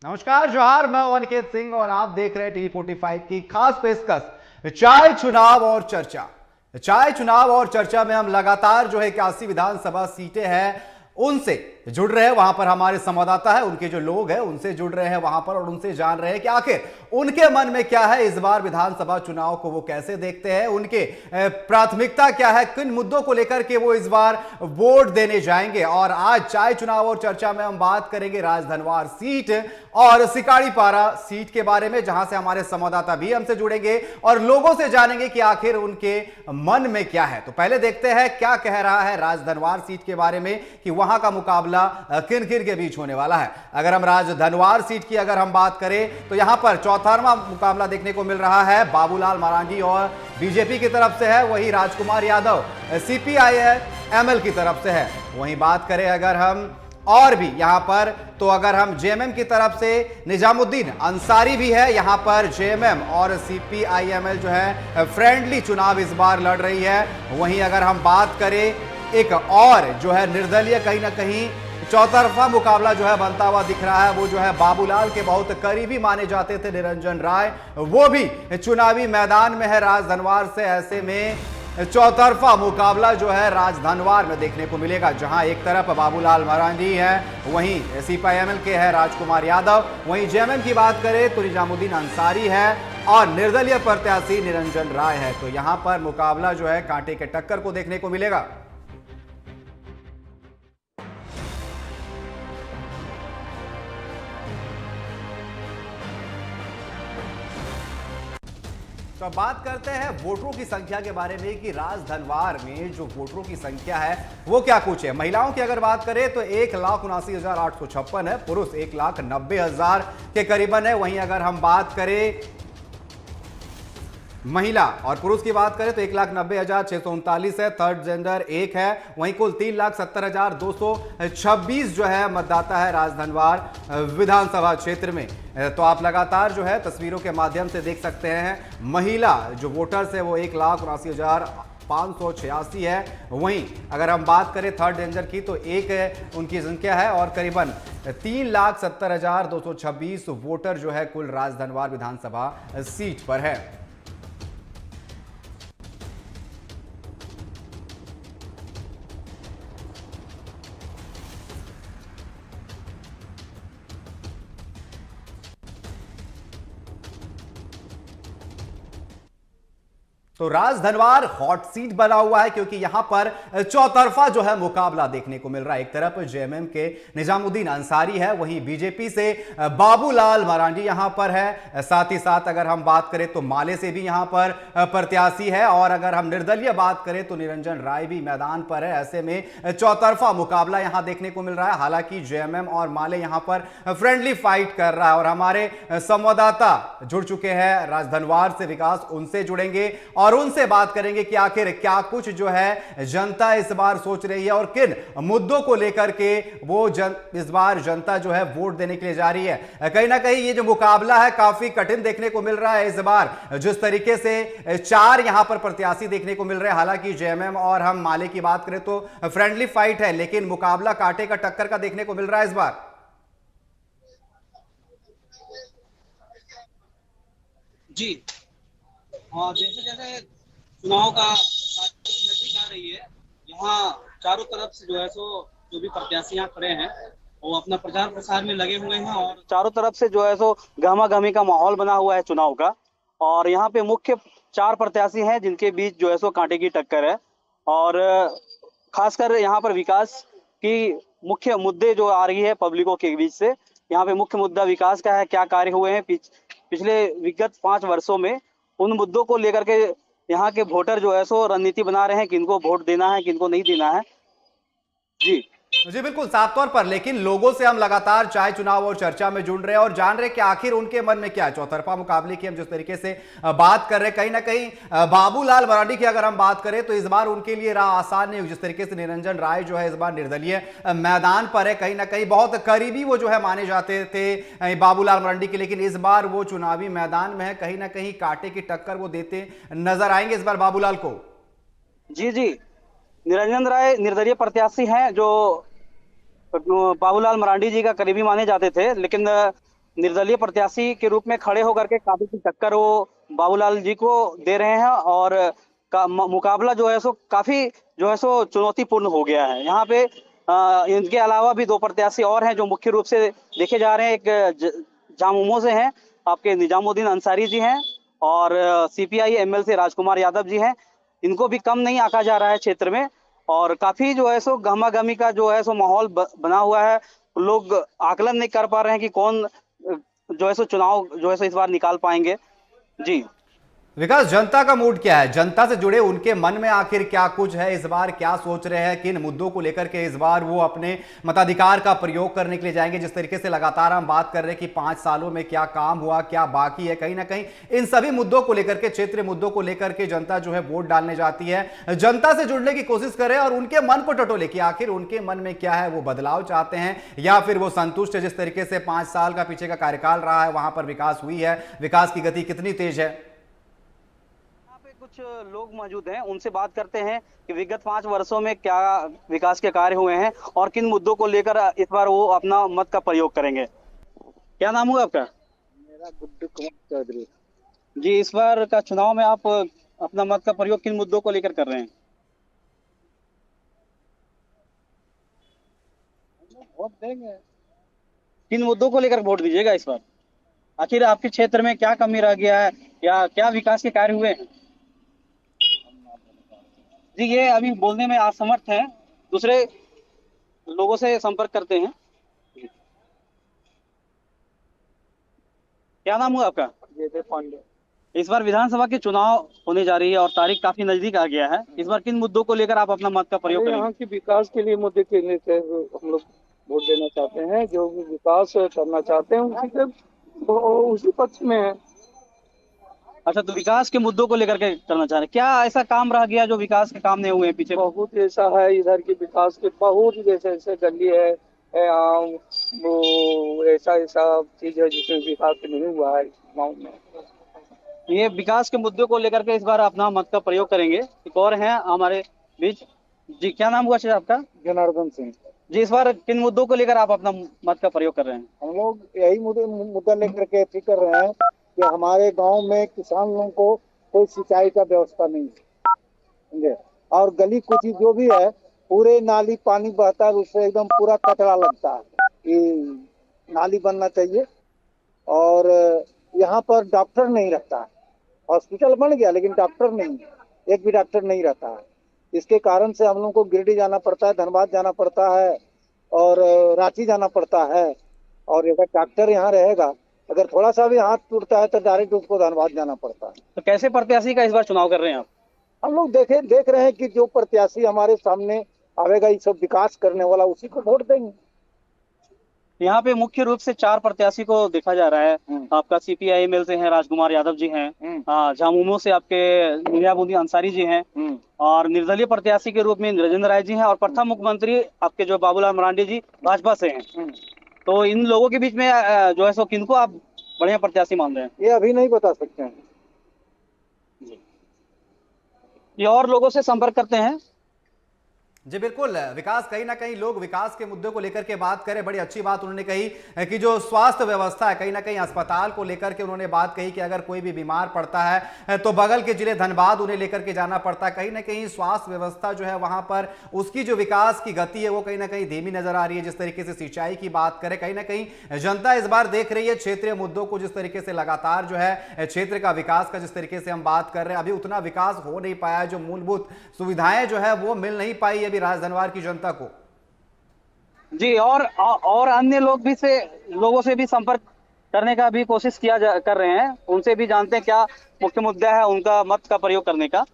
नमस्कार जोहार, मैं अनिकेत सिंह और आप देख रहे हैं टी45 की खास पेशकश चाय चुनाव और चर्चा। चाय चुनाव और चर्चा में हम लगातार जो है 81 विधानसभा सीटें हैं उनसे जुड़ रहे हैं। वहां पर हमारे संवाददाता है, उनके जो लोग हैं उनसे जुड़ रहे हैं वहां पर और उनसे जान रहे हैं कि आखिर उनके मन में क्या है, इस बार विधानसभा चुनाव को वो कैसे देखते हैं, उनके प्राथमिकता क्या है, किन मुद्दों को लेकर के वो इस बार वोट देने जाएंगे। और आज चाय चुनाव और चर्चा में हम बात करेंगे राजधनवार सीट और सिकाड़ीपारा सीट के बारे में, जहां से हमारे संवाददाता भी हमसे जुड़ेंगे और लोगों से जानेंगे कि आखिर उनके मन में क्या है। तो पहले देखते हैं क्या कह रहा है राजधनवार सीट के बारे में कि वहां का मुकाबला किन किन के बीच होने वाला है। अगर हम राजधनवार सीट की अगर हम बात करें तो यहां पर चौथारवा मुकाबला देखने को मिल रहा है। बाबूलाल मरांडी और बीजेपी की तरफ से है, वहीं राजकुमार यादव सीपीआई-एमएल की तरफ से है। वहीं बात करें अगर हम और भी यहां पर, तो अगर हम जेएमएम की तरफ से निजामुद्दीन अंसारी भी है। यहां पर जेएमएम और सीपीआई-एमएल जो है फ्रेंडली चुनाव इस बार लड़ रही है। वहीं अगर हम बात करें एक और जो है निर्दलीय, कहीं ना कहीं चौतरफा मुकाबला जो है बनता हुआ दिख रहा है, वो जो है बाबूलाल के बहुत करीबी माने जाते थे निरंजन राय, वो भी चुनावी मैदान में है राजधनवार से। ऐसे में चौतरफा मुकाबला जो है राजधनवार में देखने को मिलेगा, जहां एक तरफ बाबूलाल मरांडी है, वहीं सीपीआई-एमएल के है राजकुमार यादव, वहीं जेएमएम की बात करें तो निजामुद्दीन अंसारी है और निर्दलीय प्रत्याशी निरंजन राय है। तो यहां पर मुकाबला जो है कांटे के टक्कर को देखने को मिलेगा। तो बात करते हैं वोटरों की संख्या के बारे में कि राजधनवार में जो वोटरों की संख्या है वो क्या कुछ है। महिलाओं की अगर बात करें तो 1,79,856 है, पुरुष 1,90,000 के करीबन है। वहीं अगर हम बात करें महिला और पुरुष की बात करें तो 1,90,639 है, थर्ड जेंडर 1 है। वहीं कुल 3,70,226 जो है मतदाता है राजधनवार विधानसभा क्षेत्र में। तो आप लगातार जो है तस्वीरों के माध्यम से देख सकते हैं, महिला जो वोटर्स है वो 1,79,586 है। वहीं अगर हम बात करें थर्ड जेंडर की तो एक उनकी संख्या है और करीबन 3,70,226 वोटर जो है कुल राजधनवार विधानसभा सीट पर है। तो राजधनवार हॉट सीट बना हुआ है क्योंकि यहां पर चौतरफा जो है मुकाबला देखने को मिल रहा है। एक तरफ जेएमएम के निजामुद्दीन अंसारी है, वहीं बीजेपी से बाबूलाल मरांडी यहां पर है। साथ ही साथ अगर हम बात करें तो माले से भी यहां पर प्रत्याशी है और अगर हम निर्दलीय बात करें तो निरंजन राय भी मैदान पर है। ऐसे में चौतरफा मुकाबला यहां देखने को मिल रहा है। हालांकि जेएमएम और माले यहां पर फ्रेंडली फाइट कर रहा है और हमारे संवाददाता जुड़ चुके हैं राजधनवार से, विकास, उनसे जुड़ेंगे और उनसे बात करेंगे कि आखिर क्या कुछ जो है जनता इस बार सोच रही है और किन मुद्दों को लेकर के वो इस बार जनता जो है वोट देने के लिए जा रही है। कहीं ना कहीं ये जो मुकाबला है काफी कठिन देखने को मिल रहा है इस बार, जिस तरीके से 4 यहां पर प्रत्याशी देखने को मिल रहे हैं। हालांकि जेएमएम और हम माले की बात करें तो फ्रेंडली फाइट है, लेकिन मुकाबला कांटे का टक्कर का देखने को मिल रहा है इस बार। जी हाँ, जैसे जैसे चुनाव का तारीख नजदीक आ रही है, यहाँ चारों तरफ से जो है सो जो भी प्रत्याशी यहाँ खड़े हैं वो अपना प्रचार प्रसार में लगे हुए हैं और चारों तरफ से जो है सो गहमा-गहमी का माहौल बना हुआ है चुनाव का। और यहाँ पे मुख्य 4 प्रत्याशी हैं जिनके बीच जो है सो कांटे की टक्कर है। और खासकर यहाँ पर विकास की मुख्य मुद्दे जो आ रही है पब्लिकों के बीच से, यहाँ पे मुख्य मुद्दा विकास का है। क्या कार्य हुए हैं पिछले विगत 5 वर्षों में, उन मुद्दों को लेकर के यहाँ के वोटर जो है सो रणनीति बना रहे हैं, किनको वोट देना है किनको नहीं देना है। जी जी बिल्कुल, साफ तौर पर। लेकिन लोगों से हम लगातार चाय चुनाव और चर्चा में जुड़ रहे हैं और जान रहे हैं कि आखिर उनके मन में क्या है। चौतरफा मुकाबले की हम जिस तरीके से बात कर रहे हैं, कहीं ना कहीं बाबूलाल मरांडी की अगर हम बात करें तो इस बार उनके लिए राह आसान नहीं हुई। जिस तरीके से निरंजन राय जो है इस बार निर्दलीय मैदान पर है, कहीं ना कहीं बहुत करीबी वो जो है माने जाते थे बाबूलाल मरांडी के, लेकिन इस बार वो चुनावी मैदान में है, कहीं ना कहीं कांटे की टक्कर वो देते नजर आएंगे इस बार बाबूलाल को। जी जी निरंजन राय निर्दलीय प्रत्याशी हैं जो बाबूलाल मरांडी जी का करीबी माने जाते थे, लेकिन निर्दलीय प्रत्याशी के रूप में खड़े होकर के काफी की टक्कर वो बाबूलाल जी को दे रहे हैं, और मुकाबला जो है सो काफी जो है सो चुनौतीपूर्ण हो गया है। यहाँ पे इनके अलावा भी दो प्रत्याशी और हैं जो मुख्य रूप से देखे जा रहे हैं। एक झामुमो से हैं, आपके निजामुद्दीन अंसारी जी हैं, और सीपीआई एमएल से राजकुमार यादव जी हैं। इनको भी कम नहीं आंका जा रहा है क्षेत्र में, और काफी जो है सो गहमा-गहमी का जो है सो माहौल बना हुआ है। लोग आकलन नहीं कर पा रहे हैं कि कौन जो है सो चुनाव जो है सो इस बार निकाल पाएंगे। जी विकास, जनता का मूड क्या है? जनता से जुड़े उनके मन में आखिर क्या कुछ है? इस बार क्या सोच रहे हैं? किन मुद्दों को लेकर के इस बार वो अपने मताधिकार का प्रयोग करने के लिए जाएंगे? जिस तरीके से लगातार हम बात कर रहे हैं कि 5 सालों में क्या काम हुआ, क्या बाकी है, कहीं ना कहीं इन सभी मुद्दों को लेकर के, क्षेत्रीय मुद्दों को लेकर के जनता जो है वोट डालने जाती है। जनता से जुड़ने की कोशिश करें और उनके मन को टटोले कि आखिर उनके मन में क्या है, वो बदलाव चाहते हैं या फिर वो संतुष्ट है जिस तरीके से 5 साल का पीछे का कार्यकाल रहा है, वहां पर विकास हुई है, विकास की गति कितनी तेज है? कुछ लोग मौजूद हैं, उनसे बात करते हैं कि विगत 5 वर्षों में क्या विकास के कार्य हुए हैं और किन मुद्दों को लेकर इस बार वो अपना मत का प्रयोग करेंगे। क्या नाम हुआ आपका? मेरा गुड्डू कुमार चौधरी। जी, इस बार का चुनाव में आप अपना मत का प्रयोग किन मुद्दों को लेकर कर रहे हैं? वोट देंगे। किन मुद्दों को लेकर वोट दीजिएगा इस बार? आखिर आपके क्षेत्र में क्या कमी रह गया है या क्या विकास के कार्य हुए हैं? जी, ये अभी बोलने में असमर्थ हैं, दूसरे लोगों से संपर्क करते हैं। क्या नाम हुआ आपका? जयदेव पांडे। इस बार विधानसभा के चुनाव होने जा रही है और तारीख काफी नजदीक आ गया है। इस बार किन मुद्दों को लेकर आप अपना मत का प्रयोग करेंगे? यहाँ के विकास के लिए मुद्दे के लिए हम लोग वोट देना चाहते हैं। जो भी विकास करना चाहते हैं उसी के उसी पक्ष में है। अच्छा, तो विकास के मुद्दों को लेकर के करना चाह रहे हैं। क्या ऐसा काम रह गया जो विकास के काम नहीं हुए हैं पीछे? बहुत ऐसा है इधर के विकास के, बहुत जैसे ऐसे गली है, वो ऐसा ऐसा चीज है जिसमें विकास नहीं हुआ है गाँव में। ये विकास के मुद्दों को लेकर के इस बार अपना मत का प्रयोग करेंगे। एक और हैं हमारे बीच। जी, क्या नाम हुआ शेर आपका? जनार्दन सिंह। जी, इस बार किन मुद्दों को लेकर आप अपना मत का प्रयोग कर रहे हैं? हम लोग यही मुद्दा लेकर के अथी कर रहे हैं कि हमारे गांव में किसान लोगों को कोई सिंचाई का व्यवस्था नहीं है, समझे। और गली कुची जो भी है, पूरे नाली पानी बहता है, उससे एकदम पूरा कचरा लगता है। ये नाली बनना चाहिए। और यहाँ पर डॉक्टर नहीं रहता है। हॉस्पिटल बन गया लेकिन डॉक्टर नहीं, एक भी डॉक्टर नहीं रहता है। इसके कारण से हम लोग को गिरिडीह जाना पड़ता है, धनबाद जाना पड़ता है और रांची जाना पड़ता है। और अगर डॉक्टर यहाँ रहेगा, अगर थोड़ा सा भी हाथ टूटता है तो डायरेक्ट उसको धनबाद जाना पड़ता है। तो कैसे प्रत्याशी का इस बार चुनाव कर रहे हैं आप? हम लोग देख रहे हैं कि जो प्रत्याशी हमारे सामने आवेगा, ये सब विकास करने वाला, उसी को वोट देंगे। यहाँ पे मुख्य रूप से 4 प्रत्याशी को देखा जा रहा है। आपका सीपीआई एमएल से हैं राजकुमार यादव जी हैं, झामुमो से आपके निजामुद्दीन अंसारी जी हैं, और निर्दलीय प्रत्याशी के रूप में निरंजन राय जी हैं, और प्रथम मुख्यमंत्री आपके जो बाबूलाल मरांडी जी भाजपा से हैं। तो इन लोगों के बीच में जो है सो किनको आप बढ़िया प्रत्याशी मान रहे हैं? ये अभी नहीं बता सकते हैं। ये और लोगों से संपर्क करते हैं। जी बिल्कुल विकास, कहीं ना कहीं लोग विकास के मुद्दों को लेकर के बात करें। बड़ी अच्छी बात उन्होंने कही कि जो स्वास्थ्य व्यवस्था है, कहीं ना कहीं अस्पताल को लेकर के उन्होंने बात कही कि अगर कोई भी बीमार पड़ता है तो बगल के जिले धनबाद उन्हें लेकर के जाना पड़ता है। कहीं ना कहीं स्वास्थ्य व्यवस्था जो है वहां पर उसकी जो विकास की गति है वो कहीं ना कहीं धीमी नजर आ रही है। जिस तरीके से सिंचाई की बात करें, कहीं ना कहीं जनता इस बार देख रही है क्षेत्रीय मुद्दों को, जिस तरीके से लगातार जो है क्षेत्र का विकास का जिस तरीके से हम बात कर रहे हैं, अभी उतना विकास हो नहीं पाया, जो मूलभूत सुविधाएं जो है वो मिल नहीं पाई राजधनवार की जनता को। जी, और अन्य लोगों से भी संपर्क करने का भी कोशिश कर रहे हैं। उनसे भी जानते हैं क्या मुख्य मुद्दा है उनका मत का प्रयोग करने का।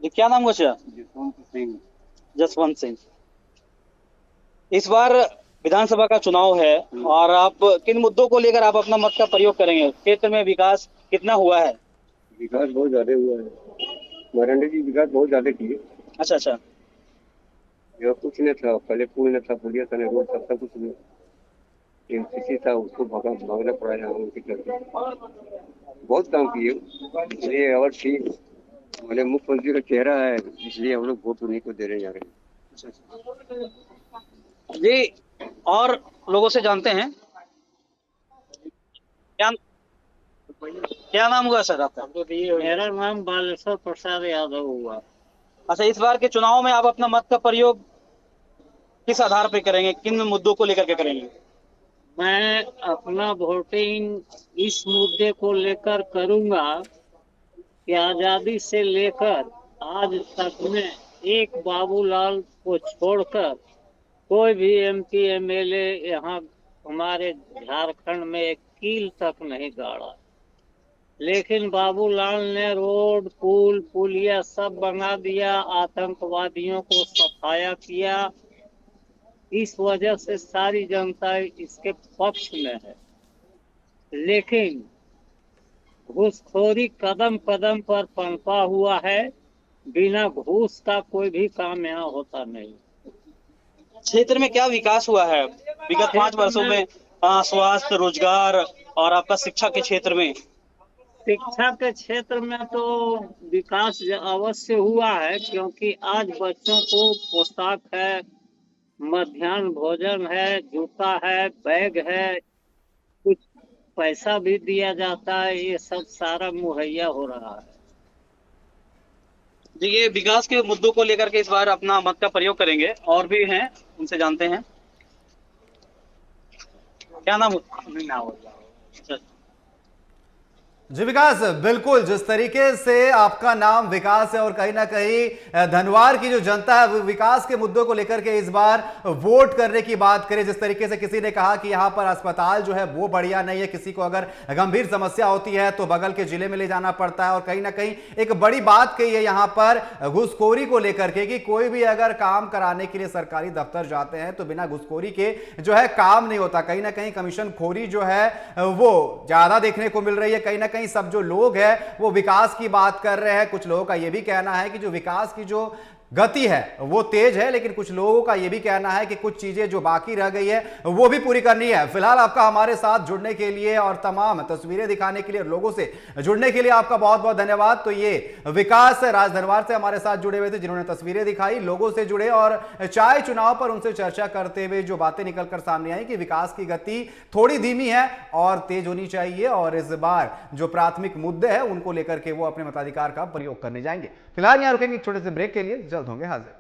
जी, क्या नाम हुआ? जसवंत सिंह। इस बार विधानसभा का चुनाव है और आप किन मुद्दों को लेकर आप अपना मत का प्रयोग करेंगे? क्षेत्र में विकास कितना हुआ है? विकास बहुत ज्यादा हुआ है। मरांडी जी विकास बहुत ज्यादा किए। अच्छा। यह कुछ नहीं था, पहले पुल नहीं था, पुलिया था, रोड सब कुछ नहीं। एमसीसी था उसको भागना पड़ा यहाँ उनके चलते। बहुत काम किए इसलिए, और ठीक हमारे मुख्यमंत्री का चेहरा है इसलिए हम लोग वोट उन्हीं को दे रहे हैं। जी, और लोगों से जानते हैं क्या क्या नाम हुआ सर आपका? मेरा नाम बालेश्वर प्रसाद यादव हुआ। अच्छा, इस बार के चुनाव में आप अपना मत का प्रयोग किस आधार पे करेंगे, किन मुद्दों को लेकर के करेंगे? मैं अपना वोटिंग इस मुद्दे को लेकर करूंगा कि आजादी से लेकर आज तक में एक बाबूलाल को छोड़कर कोई भी एमपी एमएलए यहाँ हमारे झारखंड में एक कील तक नहीं गाड़ा, लेकिन बाबूलाल ने रोड पुल पुलिया सब बना दिया, आतंकवादियों को सफाया किया। इस वजह से सारी जनता इसके पक्ष में है, लेकिन घूसखोरी कदम कदम पर पनपा हुआ है। बिना घूस का कोई भी काम यहाँ होता नहीं। क्षेत्र में क्या विकास हुआ है विगत 5 वर्षों में? स्वास्थ्य, रोजगार और आपका शिक्षा के क्षेत्र में? शिक्षा के क्षेत्र में तो विकास अवश्य हुआ है, क्योंकि आज बच्चों को पोशाक है, मध्याह्न भोजन है, जूता है, बैग है, कुछ पैसा भी दिया जाता है, ये सब सारा मुहैया हो रहा है। जी, ये विकास के मुद्दों को लेकर के इस बार अपना मत का प्रयोग करेंगे। और भी हैं, उनसे जानते हैं क्या नाम? अच्छा, जी विकास, बिल्कुल जिस तरीके से आपका नाम विकास है और कहीं ना कहीं धनवार की जो जनता है वो विकास के मुद्दों को लेकर के इस बार वोट करने की बात करे। जिस तरीके से किसी ने कहा कि यहां पर अस्पताल जो है वो बढ़िया नहीं है, किसी को अगर गंभीर समस्या होती है तो बगल के जिले में ले जाना पड़ता है, और कहीं ना कहीं एक बड़ी बात कही है यहां पर घूसखोरी को लेकर के कि कोई भी अगर काम कराने के लिए सरकारी दफ्तर जाते हैं तो बिना घूसखोरी के जो है काम नहीं होता। कहीं ना कहीं कमीशन खोरी जो है वो ज्यादा देखने को मिल रही है। कहीं ना कहीं सब जो लोग हैं वो विकास की बात कर रहे हैं। कुछ लोगों का यह भी कहना है कि जो विकास की जो गति है वो तेज है, लेकिन कुछ लोगों का यह भी कहना है कि कुछ चीजें जो बाकी रह गई है वो भी पूरी करनी है। फिलहाल आपका हमारे साथ जुड़ने के लिए और तमाम तस्वीरें दिखाने के लिए, लोगों से जुड़ने के लिए आपका बहुत बहुत धन्यवाद। तो ये विकास राजधनवार से हमारे साथ जुड़े हुए थे, जिन्होंने तस्वीरें दिखाई, लोगों से जुड़े और चाय चुनाव पर उनसे चर्चा करते हुए जो बातें निकलकर सामने आई कि विकास की गति थोड़ी धीमी है और तेज होनी चाहिए, और इस बार जो प्राथमिक मुद्दे हैं उनको लेकर के वो अपने मताधिकार का प्रयोग करने जाएंगे। फिलहाल यहां रुकेंगे एक छोटे से ब्रेक के लिए, जल्द होंगे हाजिर।